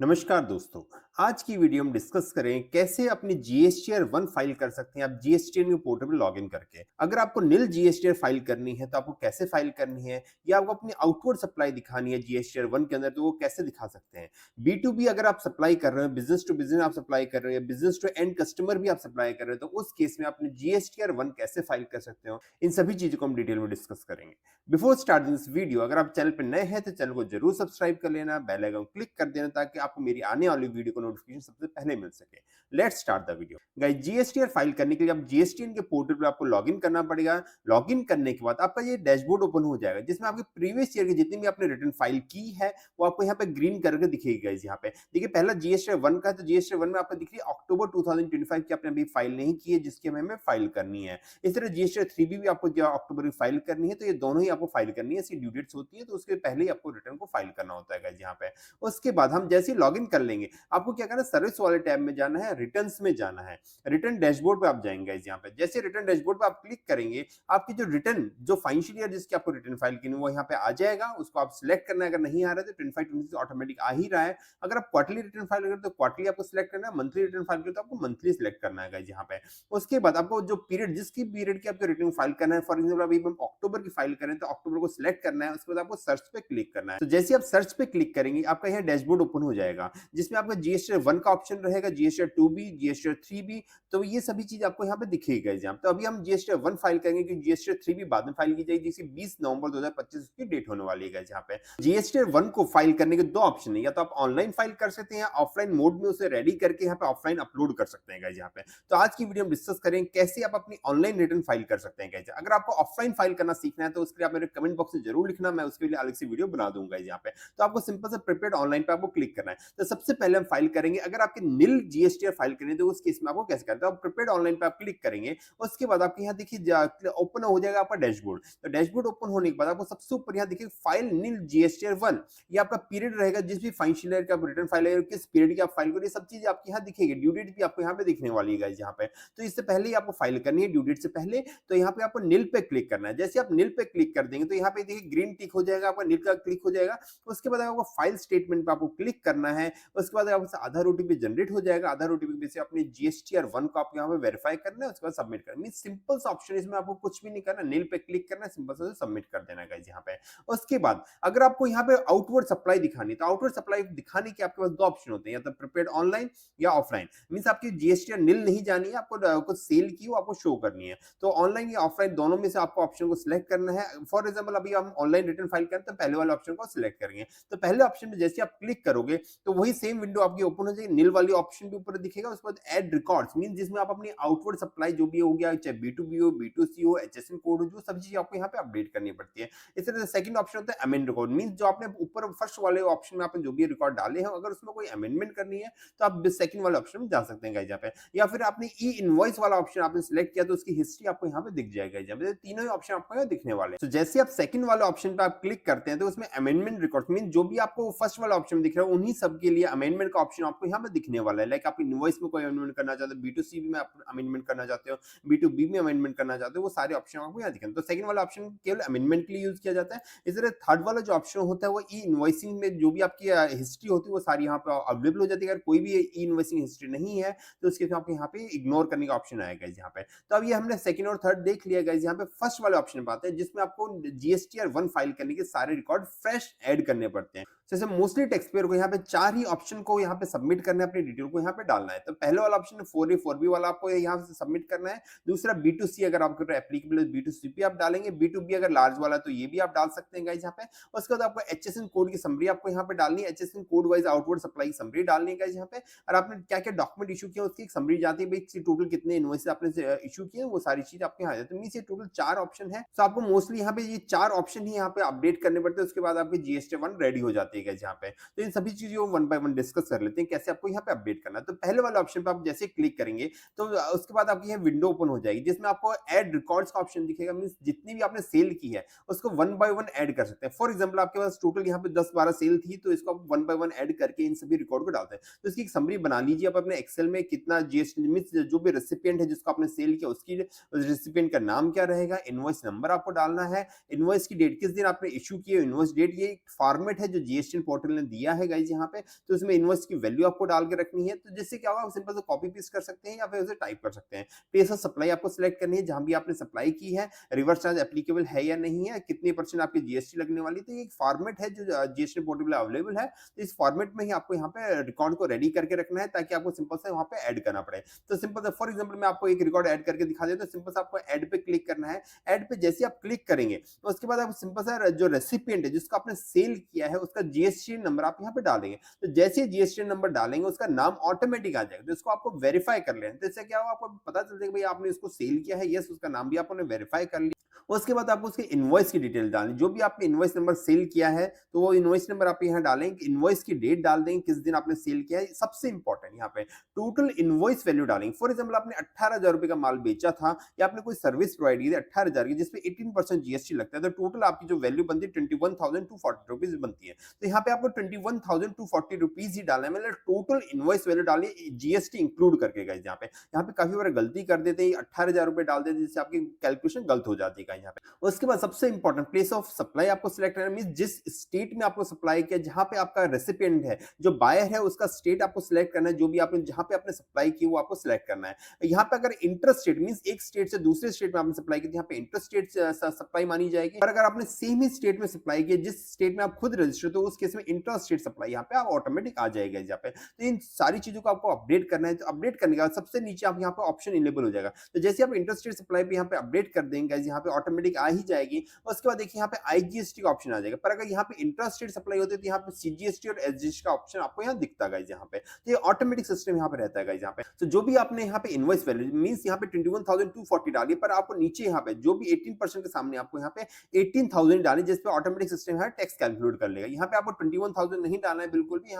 नमस्कार दोस्तों। आज की वीडियो में डिस्कस करें कैसे अपनी जीएसटीआर 1 फाइल कर सकते हैं आप जीएसटीआर के पोर्टल में लॉगिन करके। अगर आपको निल जीएसटीआर फाइल करनी है तो आपको कैसे फाइल करनी है या आपको अपनी आउटवर्ड सप्लाई दिखानी है जीएसटीआर 1 के अंदर तो वो कैसे दिखा सकते हैं। बी2बी अगर आप सप्लाई कर रहे हो, बिजनेस टू बिजनेस आप सप्लाई कर रहे हो या बिजनेस टू एंड कस्टमर भी आप सप्लाई कर रहे हो तो उस केस में अपने जीएसटीआर 1 कैसे फाइल कर सकते हो, इन सभी चीजों को हम डिटेल में डिस्कस करेंगे। बिफोर स्टार्टिंग दिस वीडियो, अगर आप चैनल पर नए हैं तो चैनल को जरूर सब्सक्राइब कर लेना, बेल आइकन क्लिक कर देना ताकि आपको मेरी आने वाली वीडियो को नोटिफिकेशन सबसे पहले मिल सके। Let's start the video. Guys, GSTR file करने के लिए आप जीएसटीएन के पोर्टल पर आपको लॉगिन करना पड़ेगा। लॉगिन करने के बाद आपका ये डैशबोर्ड ओपन हो जाएगा जिसमें आपके प्रीवियस ईयर की जितनी भी आपने रिटर्न फाइल की है वो आपको यहाँ पे ग्रीन करके दिखेगी। गाइस, यहाँ पे देखिए पहला जीएसटीआर 1 का है तो जीएसटीआर 1 में आपको दिख रही है अक्टूबर 2025 की आपने अभी फाइल नहीं की है जिसकी हमें फाइल करनी है। इस तरह जीएसटीआर 3 भी आपको जो अक्टूबर में फाइल करनी है तो ये दोनों ही आपको फाइल करनी है। इसकी ड्यू डेट्स होती है तो उसके पहले ही आपको रिटर्न को फाइल करना होता है। गाइस, यहाँ पे उसके बाद हम जैसे ही लॉगिन कर लेंगे आपको क्या करना है, सर्विस वाले टैब में जाना है, रिटर्न्स में जाना है, रिटर्न डैशबोर्ड पे आप जाएंगे। गाइस, यहाँ पे जैसे रिटर्न डैशबोर्ड पे आप क्लिक करेंगे आपकी जो रिटर्न जो फाइनेंशियल ईयर जिसकी आपको रिटर्न फाइल करनी है वो यहाँ पे आ जाएगा। उसको आप सिलेक्ट करना है। अगर नहीं आ रहा है तो 25-26 ऑटोमेटिक आ ही रहा है। अगर आप क्वार्टरली रिटर्न फाइल करें तो क्वार्टरली आपको सिलेक्ट करना है, मंथली रिटर्न फाइल करें तो आपको मंथली सिलेक्ट करना है। गाइस, यहाँ पे उसके बाद आपको जो पीरियड जिसकी पीरियड की आपको रिटर्न फाइल करना है, फॉर एग्जांपल अभी हम अक्टूबर की फाइल करें तो अक्टूबर को सिलेक्ट करना है। उसके बाद आपको सर्च पे क्लिक करना है। तो जैसे आप सर्च पे क्लिक करेंगे आपका यहाँ डैशबोर्ड ओपन हो जाएगा जिसमें आपका जीएसटीआर 1 का ऑप्शन रहेगा, जीएसटीआर 2 भी, जीएसटीआर 3 भी। तो ये सभी चीज आपको यहाँ पे दिखेगा। एग्जाम तो अभी हम जीएसटीआर 1 फाइल करेंगे क्योंकि जीएसटीआर 3 भी बाद में फाइल की जाएगी जिसकी 20 नवंबर 2025 की डेट होने वाली है। यहाँ पे जीएसटीआर 1 को फाइल करने के दो ऑप्शन है, या तो आप ऑनलाइन फाइल कर सकते हैं या ऑफलाइन मोड में उसे रेडी करके यहाँ पे ऑफलाइन अपलोड कर सकते हैं। गाइस, यहाँ पे तो आज की वीडियो में डिस्कस करें कैसे आप अपनी ऑनलाइन रिटर्न फाइल कर सकते हैं। गाइस, अगर आपको ऑफलाइन फाइल करना सीखना है तो उसके लिए आप मेरे कमेंट बॉक्स में जरूर लिखना, मैं उसके लिए अलग से वीडियो बना दूंगा। यहाँ पे तो आपको सिंपल से प्रिपेयर्ड ऑनलाइन पे आपको क्लिक करना है। तो सबसे पहले हम फाइल करेंगे, अगर आपके निल जीएसटीआर फाइल करनी है तो उस केस में आपको कैसे करते हैं, आप प्रिपेयर्ड ऑनलाइन पे आप क्लिक करेंगे। उसके बाद आपके यहाँ देखिए ओपन हो जाएगा आपका डैशबोर्ड। तो डैशबोर्ड ओपन होने के बाद आपको सबसे ऊपर यहाँ देखिए फाइल निल जीएसटीआर 1, ये आपका पीरियड रहेगा जिस भी फाइनेंशियल ईयर का रिटर्न फाइल है किस पीरियड की आप फाइल करो, ये सब चीज आपके यहाँ दिखेगी। ड्यू डेट भी आपको यहाँ पे दिखने वाली है। गाइस, यहाँ पे तो इससे पहले ही आपको फाइल करनी है ड्यू डेट से पहले। तो यहाँ पे आपको निल पे क्लिक करना है। जैसे आप निल पे क्लिक कर देंगे तो यहाँ पे देखिए ग्रीन टिक हो जाएगा, आपका निल का क्लिक हो जाएगा। उसके बाद आपको फाइल स्टेटमेंट पे आपको क्लिक करना है। उसके बाद आपसे आधार ओटीपी जनरेट हो जाएगा। आधार ओटीपी से अपने जीएसटीआर 1 को आपको यहाँ पे वेरीफाई करना है। उसके बाद सबमिट करना है। सिंपल सा ऑप्शन, इसमें आपको कुछ भी नहीं करना, निल पे क्लिक करना है, सिंपल सा सबमिट कर देना है। गाइस, यहाँ पे उसके बाद अगर आपको यहाँ पे आउटवर्ड सप्लाई दिखानी है तो आउटवर्ड सप्लाई दिखाने के आपके पास दो ऑप्शन होते हैं, या तो प्रिपेयर्ड ऑनलाइन या ऑफलाइन। मींस आपकी जीएसटीआर निल नहीं जानी है, आपको कुछ सेल की वो आपको शो करनी है। तो ऑनलाइन या ऑफलाइन दोनों में से आपको ऑप्शन को सिलेक्ट करना है। फॉर एग्जांपल अभी हम ऑनलाइन रिटर्न फाइल करते हैं तो पहले वाले ऑप्शन को सिलेक्ट करेंगे। तो पहले ऑप्शन में जैसे आप क्लिक करोगे तो वही सेम विंडो आपकी ओपन हो जाएगी। निल वाली ऑप्शन भी ऊपर दिखेगा। उसके बाद ऐड रिकॉर्ड्स मींस जिसमें आप अपनी आउटवर्ड सप्लाई जो भी हो गया, चाहे बी2बी हो, बी2सी हो, एचएसएन कोड हो, जो सब चीजें आपको यहाँ पे अपडेट करनी पड़ती है। इस तरह से सेकंड ऑप्शन होता है अमेंड रिकॉर्ड, मींस जो आपने ऊपर फर्स्ट वाले ऑप्शन में आपने जो भी रिकॉर्ड डाले हैं अगर उसमें कोई अमेंडमेंट करनी है तो आप सेकंड वाले ऑप्शन में जा सकते हैं। गाइस, यहाँ पे या फिर आपने ई इनवॉइस वाला ऑप्शन आपने सिलेक्ट किया तो उसकी हिस्ट्री आपको यहाँ पे दिख जाएगा। जब तीनों ही ऑप्शन आपको यहाँ दिखने वाले हैं। तो जैसे आप सेकंड वाले ऑप्शन पे आप क्लिक करते हैं तो उसमें अमेंडमेंट रिकॉर्ड मीन जो भी आपको फर्स्ट वाला ऑप्शन दिख रहा है उन्हीं सब के लिए अमेंडमेंट का ऑप्शन आपको यहाँ पे दिखने वाला है। लाइक आप इनवॉइस में कोई अमेंडमेंट करना चाहते हो, बी2सी में आप अमेंडमेंट करना चाहते हो, बी2बी में अमेंडमेंट करना चाहते हो, वो सारे ऑप्शन आपको यहाँ दिखेंगे। तो सेकंड वाला ऑप्शन केवल अमेंडमेंट के लिए यूज किया जाता है। इस तरह थर्ड वाला जो ऑप्शन होता है वो ई इनवॉइसिंग में जो भी आपकी हिस्ट्री होती है वो सारी यहाँ पे अवेलेबल हो जाती है। अगर कोई भी ई इनवॉइसिंग हिस्ट्री नहीं है तो उसके आपको यहाँ पे इग्नोर करने का ऑप्शन आएगा। यहाँ पे तो अब ये हमने सेकंड और थर्ड देख लिया। गाइस, यहाँ पे फर्स्ट वाले ऑप्शन पे आते हैं जिसमें आपको जीएसटीआर 1 फाइल करने के सारे रिकॉर्ड फ्रेश ऐड करने पड़ते हैं। जैसे मोस्टली टैक्स पेयर को यहाँ पे चार ही ऑप्शन को यहाँ पे सबमिट करना है, अपनी डिटेल को यहाँ पे डालना है। तो पहले वाला ऑप्शन 4A 4B वाला आपको यहाँ से सबमिट करना है। दूसरा B2C अगर आपके एप्लीकेबल है B2C पे आप डालेंगे, B2B अगर लार्ज वाला तो ये भी आप डाल सकते हैं। गाइस, यहाँ पे उसके बाद आपको एचएसएन कोड की समरी आपको यहाँ पे डालनी है, HSN code wise outward supply की समरी डालनी है। गाइस, यहाँ पे और आपने क्या क्या डॉक्यूमेंट इशू किया उसकी एक समरी जाती है, भाई टोटल कितने इनवॉइस आपने इशू किए वो सारी चीज आपके यहाँ आ जाती है। मींस ये टोटल 4 ऑप्शन है। तो आपको मोस्टली यहाँ पे ये 4 ऑप्शन ही यहाँ पे अपडेट करने पड़ते हैं। उसके बाद आपकी जीएसटी 1 रेडी हो जाती है। गाइस, यहाँ पे तो इन सभी चीजों को वन बाय वन डिस्कस कर लेते हैं। करते हैं कैसे आपको यहाँ पे अपडेट करना है। तो पहले वाले ऑप्शन पे आप जैसे क्लिक करेंगे तो उसके बाद आपकी यहाँ विंडो ओपन हो जाएगी जिसमें आपको ऐड रिकॉर्ड्स का ऑप्शन दिखेगा। मींस जितनी भी आपने सेल की है उसको वन बाय वन ऐड कर सकते हैं। फॉर एग्जांपल आपके पास टोटल यहाँ पे 10-12 सेल थी तो इसको आप वन बाय वन ऐड करके इन सभी रिकॉर्ड को डालते हैं। तो इसकी एक समरी बना लीजिए आप अपने एक्सेल में, कितना जीएसटी मींस जो भी रेसिपिएंट है जिसको आपने सेल किया उसकी रेसिपिएंट का नाम क्या रहेगा, इनवॉइस नंबर आपको डालना है, इनवॉइस की डेट किस दिन आपने इश्यू की है, इनवॉइस डेट। ये एक फॉर्मेट है जो जीएसटी पोर्टल ने दिया है गाइस यहाँ पे। तो इसमें इनवॉइस की वैल्यू आपको डाल के रखनी है। तो जिससे क्या होगा, सिंपल से कॉपी पेस्ट कर सकते हैं या फिर उसे टाइप कर सकते हैं। प्लेस ऑफ सप्लाई आपको सिलेक्ट करनी है जहां भी आपने सप्लाई की है, रिवर्स चार्ज एप्लीकेबल है या नहीं है, कितने परसेंट आपकी जीएसटी लगने वाली। तो ये एक फॉर्मेट है जो जीएसटी पोर्टल में अवेलेबल है। तो इस फॉर्मेट में ही आपको यहाँ पे रिकॉर्ड को रेडी करके रखना है ताकि आपको सिंपल से वहां पे ऐड करना पड़े। तो सिंपल से फॉर एग्जांपल मैं आपको एक रिकॉर्ड ऐड करके दिखा देता हूं। तो सिंपल से आपको ऐड पे क्लिक करना है। ऐड पे जैसे आप क्लिक करेंगे तो उसके बाद आप सिंपल सा जो रेसिपिएंट है जिसको आपने सेल किया है उसका जीएसटी नंबर आप यहाँ पे डालेंगे। तो जैसे जीएसटी नंबर डालेंगे उसका नाम ऑटोमेटिक आ जाएगा। तो इसको आपको वेरीफाई कर लेना। तो इससे क्या होगा, आपको पता चल जाएगा भाई आपने इसको सेल किया है, यस उसका नाम भी आपने वेरीफाई कर लिया। उसके बाद आपको उसके इनवॉइस की डिटेल डालनी, जो भी आपने इनवॉइस नंबर सेल किया है तो वो इनवॉइस नंबर आप यहाँ डालेंगे, इनवॉइस की डेट डाल देंगे किस दिन आपने सेल किया है। सबसे इंपॉर्टेंट यहाँ पे टोटल इनवॉइस वैल्यू डालेंगे। फॉर एग्जांपल आपने 18,000 रुपए का माल बेचा था या आपने कोई सर्विस प्रोवाइड की थी 18,000 की जिसपे 18% जीएसटी लगता है। तो टोटल आपकी जो वैल्यू बनती है 21,240 रुपीज बनती है। तो यहाँ पे आपको 21,240 रुपीज ही डालना है, मतलब टोटल इनवॉइस वैल्यू डालिए जीएसटी इंक्लूड करके गाइस। यहाँ पे काफी बार गलती कर देते हैं, 18,000 रुपए डाल देते हैं जिससे आपकी कैलकुलेशन गलत हो जाती है यहाँ पे। उसके बाद सबसे इंपॉर्टेंट प्लेस ऑफ सप्लाई आपको सिलेक्ट करना है। मींस जिस स्टेट में आपको सप्लाई किया, जहां पे आपका रेसिपिएंट है, जो बायर है उसका स्टेट आपको सिलेक्ट करना है। जो भी आपने जहां पे आपने सप्लाई की वो आपको सिलेक्ट करना है। यहाँ पे अगर इंटर स्टेट मींस एक स्टेट से दूसरे स्टेट में आपने सप्लाई की, यहाँ पे इंटर स्टेट सप्लाई मानी जाएगी। और अगर आपने सेम ही स्टेट में सप्लाई की जिस स्टेट में आप खुद रजिस्टर, तो उस केस में इंटर स्टेट सप्लाई यहाँ पे आप ऑटोमेटिक आ जाएगा यहाँ पे। तो इन सारी चीजों को आपको अपडेट करना है। तो अपडेट करने के बाद सबसे नीचे आप यहाँ पे ऑप्शन इनेबल हो जाएगा। तो जैसे आप इंटर स्टेट सप्लाई पे यहाँ पे अपडेट कर देंगे यहाँ पे ऑटोमेटिक आ ही जाएगी। उसके बाद देखिए यहाँ पे आईजीएसटी का ऑप्शन आ जाएगा। पर अगर यहाँ पे इंटर स्टेट सप्लाई होती है तो यहाँ पे सीजीएसटी और एसजीएसटी का ऑप्शन आपको यहाँ दिखता है गाइस यहाँ पे। तो ये ऑटोमेटिक सिस्टम यहाँ पे रहता है गाइस यहाँ पे। तो जो भी आपने यहाँ पे इनवॉइस वैल्यू मींस यहाँ पे 21,240 डाली, पर आपको नीचे यहाँ पे जो भी 18% के सामने आपको यहाँ पे 18,000 डाली, जिसपे ऑटोमेटिक सिस्टम यहाँ टैक्स कैलकुलेट कर लेगा। यहाँ पे आपको 21,000 नहीं डालना है बिल्कुल भी।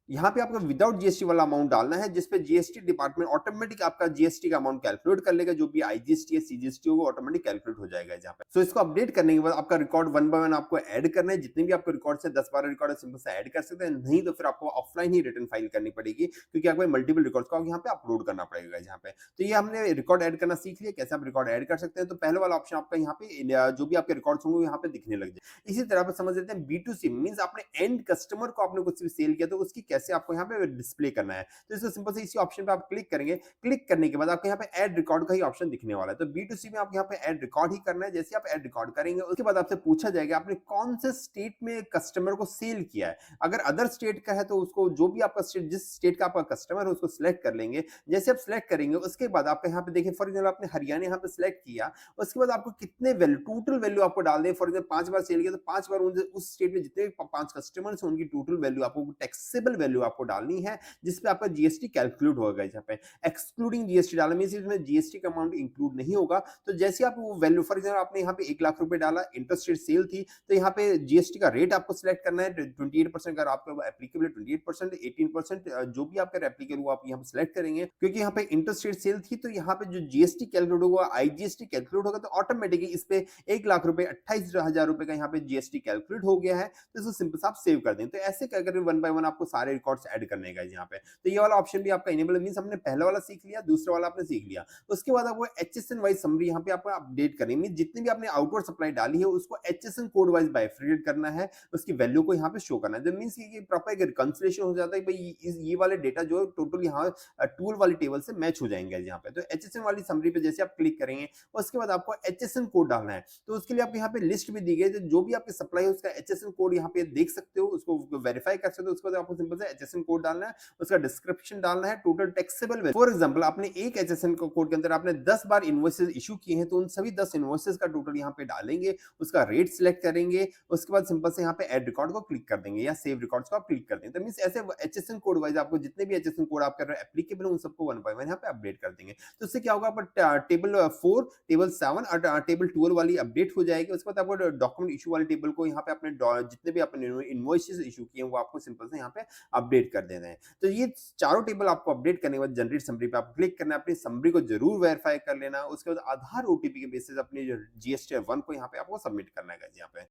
यहाँ पे आपको विदाउट जीएसटी वाला अमाउंट डालना है जिसपे जीएसटी डिपार्टमेंट ऑटोमेटिक आपका जीएसटी का अमाउंट कैलकुलेट कर लेगा। जो भी आईजीएसटी या सीजीएसटी होगा ऑटोमेटिक कैलकुलेट हो जाएगा यहाँ पे। सो इसको अपडेट करने के बाद आपका रिकॉर्ड वन बाय वन आपको ऐड करना है। जितने भी आपको रिकॉर्ड से 10-12 रिकॉर्ड सिंपल से ऐड कर सकते हैं, नहीं तो फिर आपको ऑफलाइन ही रिटर्न फाइल करनी पड़ेगी क्योंकि आपको मल्टीपल रिकॉर्ड्स को यहाँ पे अपलोड करना पड़ेगा यहाँ पे। तो ये हमने रिकॉर्ड ऐड करना सीख लिया, कैसे आप रिकॉर्ड ऐड कर सकते हैं। तो पहले वाला ऑप्शन आपका यहाँ पे जो भी आपके रिकॉर्ड्स होंगे यहाँ पे दिखने लग जाए। इसी तरह पे समझ लेते हैं B2C मींस आपने एंड कस्टमर को आपने कुछ भी सेल किया तो उसकी कैसे आपको यहाँ पे डिस्प्ले करना है। तो इसको सिंपल से इसी ऑप्शन पे आप क्लिक करेंगे। क्लिक करने के बाद आपको यहाँ पे ऐड रिकॉर्ड का ही ऑप्शन दिखने वाला है। तो B2C में आप यहाँ पे ऐड रिकॉर्ड ही करना है। जैसे आप ऐड रिकॉर्ड करेंगे उसके बाद आपसे पूछा जाएगा आपने कौन से स्टेट में कस्टमर को सेल किया है। अगर अदर स्टेट का है तो उसको जो भी आपका स्टेट, जिस स्टेट का आपका कस्टमर है उसको सिलेक्ट कर लेंगे। जैसे आप सिलेक्ट करेंगे उसके बाद आपका यहाँ पे देखिए फॉर एग्जाम्पल आपने हरियाणा यहाँ पे सिलेक्ट किया, उसके बाद आपको कितने वैल्यू टोटल वैल्यू आपको डाल दें। फॉर एग्जाम्पल 5 बार सेल किया तो 5 बार उस स्टेट में जितने 5 कस्टमर्स हैं उनकी टोटल वैल्यू आपको टैक्सेबल वैल्यू आपको डालनी है जिसपे आपका जीएसटी कैलकुलेट होगा। यहाँ पे एक्सक्लूडिंग जीएसटी डालना मींस इसमें जीएसटी का अमाउंट इंक्लूड नहीं होगा। तो जैसे आप वो वैल्यू फॉर एग्जाम्पल आपने यहाँ पे 1 लाख रुपए डाला, इंटरस्टेट सेल थी, तो यहाँ पे जीएसटी का रेट आपको सिलेक्ट करना है 28%। अगर आपका एप्लीकेबल 28%, 18% जो भी आपका एप्लीकेबल वो आप यहाँ पे सिलेक्ट करेंगे। क्योंकि यहाँ पे इंटरस्टेट सेल थी तो यहाँ पे जो जीएसटी कैलकुलेट होगा, आईजीएसटी कैलकुलेट होगा, तो ऑटोमेटिकली इस पे 1 लाख रुपए 28,000 रुपए का यहाँ पे जीएसटी कैलकुलेट हो गया है। तो इसको सिंपल से आप सेव कर दें। तो ऐसे करके वन बाय वन आपको सारे रिकॉर्ड्स ऐड करने का यहाँ पे। तो ये वाला ऑप्शन भी आपका इनेबल मींस हमने पहला वाला सीख लिया, दूसरा वाला आपने सीख लिया। उसके बाद आपको एचएसएन वाइज समरी यहाँ पे आपको अपडेट करनी मींस जितनी भी आपने आउटवर्ड सप्लाई डाली है उसको एचएसएन कोड वाइज बाइफरकेट करना है, उसकी वैल्यू को यहाँ पे शो करना है। जो मींस ये प्रॉपर एक रिकंसिलिएशन हो जाता है भाई ये वाले डेटा जो टोटल यहाँ टूल वाली टेबल से मैच हो जाएंगे यहाँ पे। तो एचएसएन वाली समरी पे जैसे आप क्लिक करेंगे उसके बाद आपको एचएसएन कोड डालना है। तो उसके लिए आपको यहाँ पे लिस्ट भी दी गई है, जो भी आपकी सप्लाई है उसका एचएसएन कोड यहाँ पे देख सकते हो, उसको वेरीफाई कर सकते हो। उसके बाद आपको सिंपल से एचएसएन कोड डालना है, उसका डिस्क्रिप्शन डालना है, total taxable value. For example आपने एक एचएसएन कोड के अंदर आपने 10 बार इनवॉइसेस इशू किए हैं तो उन सभी 10 इनवॉइसेस का टोटल यहाँ पे डालेंगे, उसका रेट सिलेक्ट करेंगे। उसके बाद सिंपल से यहाँ पे ऐड रिकॉर्ड को क्लिक कर देंगे या सेव रिकॉर्ड्स को आप क्लिक कर देंगे। तो मींस ऐसे एचएसएन कोड वाइज आपको जितने भी HSN कोड आपके एप्लीकेबल है उन सबको 1 बाय 1 यहाँ पे अपडेट कर देंगे। तो उससे क्या होगा, आपका टेबल 4, टेबल 7 और टेबल 12 वाली अपडेट हो जाएगी। उसके बाद आपको डॉक्यूमेंट इश्यू वाले टेबल को यहाँ पे अपने जितने भी आपने इनवॉइसेस इश्यू किए हैं वो आपको सिंपल से यहाँ पे अपडेट कर देना है। तो ये चारों टेबल आपको अपडेट करने के बाद जनरेट समरी पे आप क्लिक करना है। अपनी समरी को जरूर वेरीफाई कर लेना। उसके बाद आधार ओटीपी के बेसिस अपनी जो जीएसटी 1 को यहाँ पे आपको सबमिट करना है गाइस यहाँ पे।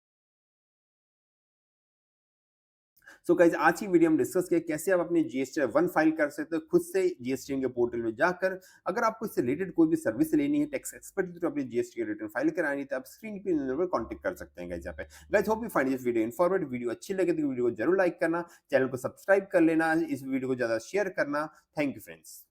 सो गाइस, आज की वीडियो में डिस्कस किया कैसे आप अपनी जीएसटी 1 फाइल कर सकते हो खुद से जीएसटी के पोर्टल में जाकर। अगर आपको इससे रिलेटेड कोई भी सर्विस लेनी है टैक्स एक्सपर्ट की, तो अपनी जीएसटी की रिटर्न फाइल करानी है तो आप स्क्रीन पे नंबर कांटेक्ट कर सकते हैं गाइस यहाँ पे। Guys, hope you find this video informative. Video अच्छी लगे तो वीडियो को जरूर लाइक करना, चैनल को सब्सक्राइब कर लेना, इस वीडियो को ज्यादा शेयर करना। Thank you friends.